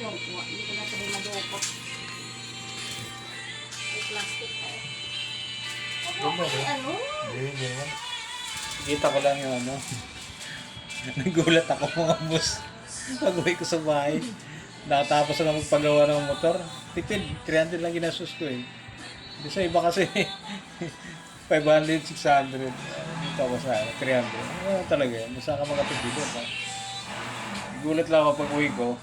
yung hindi ko na sabi madukot. May plastic tayo. Diba, Ano? Hindi naman. Kita ko lang yung ano. Nagulat ako mga boss. Pag-uwi ko sa bahay. Nakatapos na magpagawa ng motor. Tipid, 300 lang ginastos ko eh. Hindi sa iba kasi 500, 600. Dito ako sa 300. Ano talaga yan? Masa ka makatipid doon. Gulat lang ako pag-uwi ko.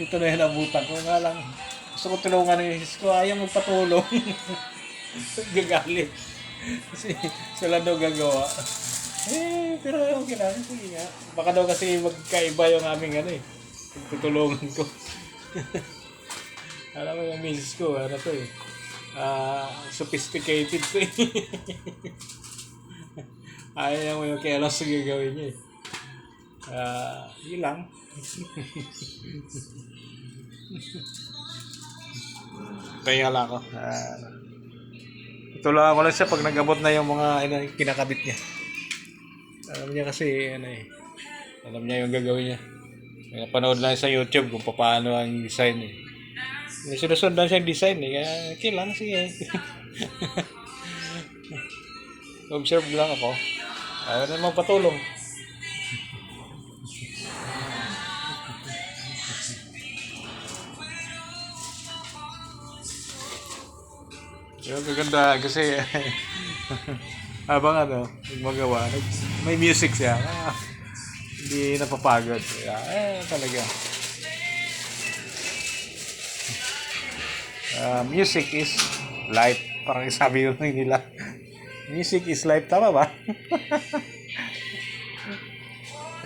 Ito na yun abutan ko. Nga lang, gusto ko tulungan ng isis ko. Ayaw magpatulong. Gagalit. Kasi sila daw gagawa. Pero okay lang. Sige nga. Baka daw kasi magkaiba yung aming ano eh. Tutulungan ko. Alam mo yung misis ko, ano to eh. Sophisticated to eh. Ayaw mo yung kelos na gagawin niya eh. Yun lang. Kaya lang ako. Tulungan ko lang siya pag nag-abot na yung mga kinakabit niya. Alam niya kasi, ano eh. Alam niya yung gagawin niya. May napanood lang sa YouTube kung paano ang design eh. May sinusundan siyang design eh. Kaya, okay lang, sige. Observe lang ako. Ayaw na naman patulong. Yung gaganda kasi habang ano, magawa, may music siya. Hindi napapagod. Talaga. Music is life. Parang sabi yun nila. Music is life. Tama ba?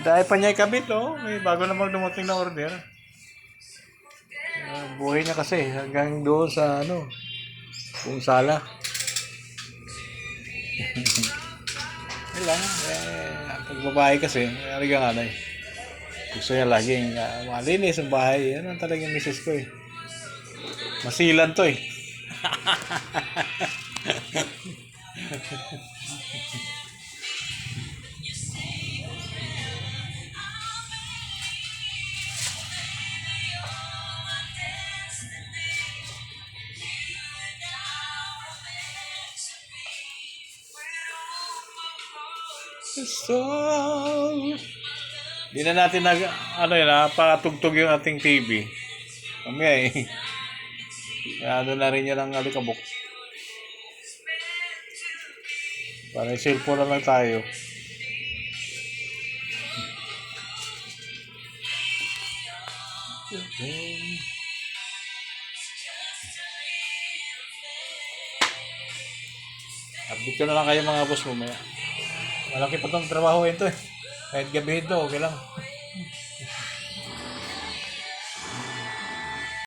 Dahil pa niya ikabit, oh. May bago namang dumating na order. Buhay niya kasi hanggang doon sa ano, kung sala. Yun lang. Pag babae kasi, arigang ano eh. Gusto niya laging malinis ang bahay. Yan ang talagang misis ko eh. Masilan to eh. So, di na natin ano yun, patugtog yung ating TV. Mamaya eh. Ano na rin yan ang alikabok. Para cellphone na lang tayo. Update ko na lang kayo mga boss mo. Malaki pa itong trabaho ito eh. Kahit gabi ito, okay lang.